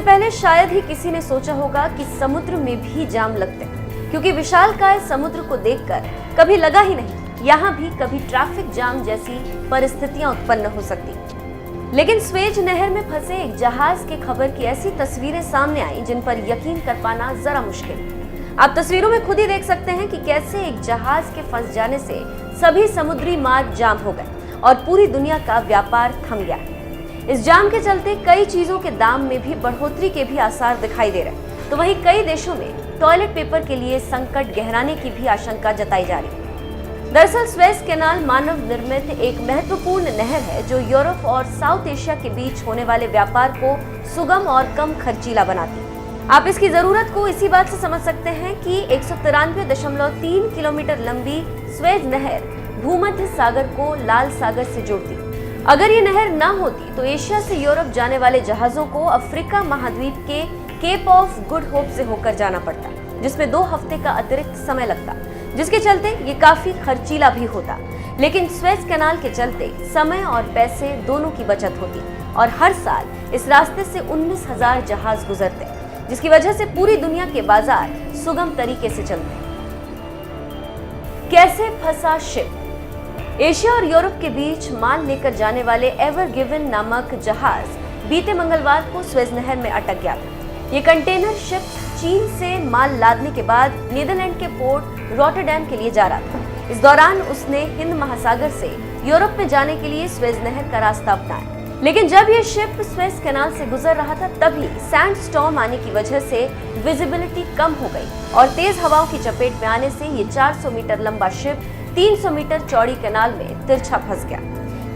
पहले शायद ही किसी ने सोचा होगा कि समुद्र में भी जाम लगते हैं, क्योंकि विशालकाय समुद्र को देखकर कभी लगा ही नहीं यहाँ भी कभी ट्रैफिक जाम जैसी परिस्थितियां उत्पन्न हो सकती। लेकिन स्वेज नहर में फंसे एक जहाज की खबर की ऐसी तस्वीरें सामने आई जिन पर यकीन कर पाना जरा मुश्किल। आप तस्वीरों में खुद ही देख सकते हैं कि कैसे एक जहाज के फंस जाने से सभी समुद्री मार्ग जाम हो गए और पूरी दुनिया का व्यापार थम गया। इस जाम के चलते कई चीजों के दाम में भी बढ़ोतरी के भी आसार दिखाई दे रहे, तो वहीं कई देशों में टॉयलेट पेपर के लिए संकट गहराने की भी आशंका जताई जा रही है। दरअसल स्वेज कैनाल मानव निर्मित एक महत्वपूर्ण नहर है जो यूरोप और साउथ एशिया के बीच होने वाले व्यापार को सुगम और कम खर्चीला बनाती है। आप इसकी जरूरत को इसी बात से समझ सकते हैं कि 193.3 किलोमीटर लंबी स्वेज नहर भूमध्य सागर को लाल सागर से जोड़ती। अगर ये नहर न होती तो एशिया से यूरोप जाने वाले जहाजों को अफ्रीका महाद्वीप के केप ऑफ गुड होप से होकर जाना पड़ता, जिसमें 2 हफ्ते का अतिरिक्त समय लगता, जिसके चलते ये काफी खर्चीला भी होता। लेकिन स्वेज कैनाल के चलते समय और पैसे दोनों की बचत होती और हर साल इस रास्ते से 19,000 जहाज गुजरते, जिसकी वजह से पूरी दुनिया के बाजार सुगम तरीके से चलते। कैसे फंसा शिप? एशिया और यूरोप के बीच माल लेकर जाने वाले एवर गिवन नामक जहाज बीते मंगलवार को स्वेज नहर में अटक गया था। ये कंटेनर शिप चीन से माल लादने के बाद नीदरलैंड के पोर्ट रॉटरडैम के लिए जा रहा था। इस दौरान उसने हिंद महासागर से यूरोप में जाने के लिए स्वेज नहर का रास्ता अपनाया। लेकिन जब ये शिप स्वेज कैनाल से गुजर रहा था तभी सैंड स्टॉर्म आने की वजह से विजिबिलिटी कम हो गई और तेज हवाओं की चपेट में आने से ये 400 मीटर लंबा शिप 300 मीटर चौड़ी कैनाल में तिरछा फंस गया,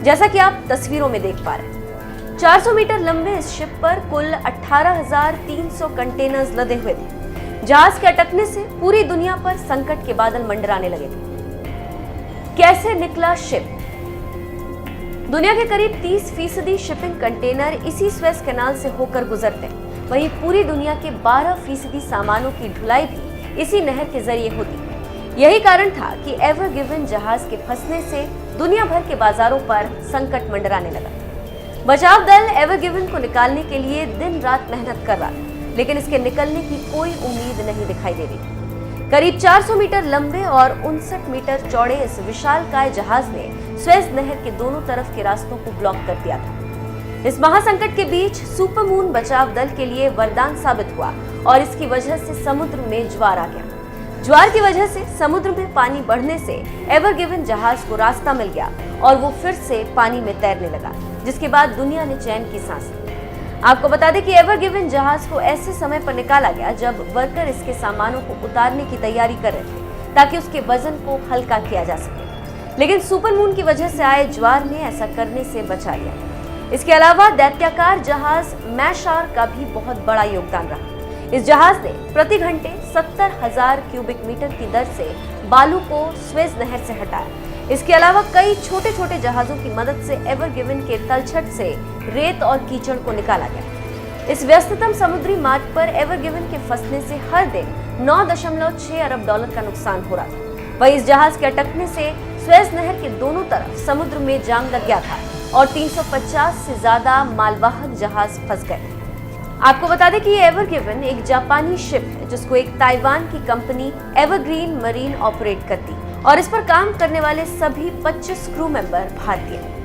जैसा कि आप तस्वीरों में देख पा रहे हैं। 400 मीटर लंबे इस शिप पर कुल 18,300 कंटेनर्स लदे हुए थे। जहाज के अटकने से पूरी दुनिया पर संकट के बादल मंडराने लगे थे। कैसे निकला शिप? दुनिया के करीब 30% शिपिंग कंटेनर इसी स्वेज कैनाल से होकर गुजरते हैं। वहीं पूरी दुनिया के 12% सामानों की ढुलाई भी इसी नहर के जरिए होती। यही कारण था कि एवर गिवन जहाज के फंसने से दुनिया भर के बाजारों पर संकट मंडराने लगा। बचाव दल एवर गिवन को निकालने के लिए दिन रात मेहनत कर रहा था, लेकिन इसके निकलने की कोई उम्मीद नहीं दिखाई दे रही। करीब 400 मीटर लंबे और 59 मीटर चौड़े इस विशालकाय जहाज ने स्वेज नहर के दोनों तरफ के रास्तों को ब्लॉक कर दिया था। इस महासंकट के बीच सुपरमून बचाव दल के लिए वरदान साबित हुआ और इसकी वजह से समुद्र में ज्वार आ गया। ज्वार की वजह से समुद्र में पानी बढ़ने से एवर गिवन जहाज को रास्ता मिल गया और वो फिर से पानी में तैरने लगा, जिसके बाद दुनिया ने चैन की सांस ली। आपको बता दें कि एवर गिवन जहाज को ऐसे समय पर निकाला गया जब वर्कर इसके सामानों को उतारने की तैयारी कर रहे थे ताकि उसके वजन को हल्का किया जा सके, लेकिन सुपरमून की वजह से आए ज्वार ने ऐसा करने से बचा लिया। इसके अलावा दैत्याकार जहाज मैशार का भी बहुत बड़ा योगदान रहा। इस जहाज ने प्रति घंटे 70,000 क्यूबिक मीटर की दर से बालू को स्वेज नहर से हटाया। इसके अलावा कई छोटे छोटे जहाजों की मदद से एवर गिवन के तलछट से रेत और कीचड़ को निकाला गया। इस व्यस्ततम समुद्री मार्ग पर एवर गिवन के फंसने से हर दिन 9.6 अरब डॉलर का नुकसान हो रहा था। वहीं इस जहाज के अटकने से स्वेज नहर के दोनों तरफ समुद्र में जाम लग गया था और 350 से ज्यादा मालवाहक जहाज फंस गए। आपको बता दें कि ये एवर गिवन एक जापानी शिप है जिसको एक ताइवान की कंपनी एवरग्रीन मरीन ऑपरेट करती और इस पर काम करने वाले सभी 25 क्रू मेंबर भारतीय हैं।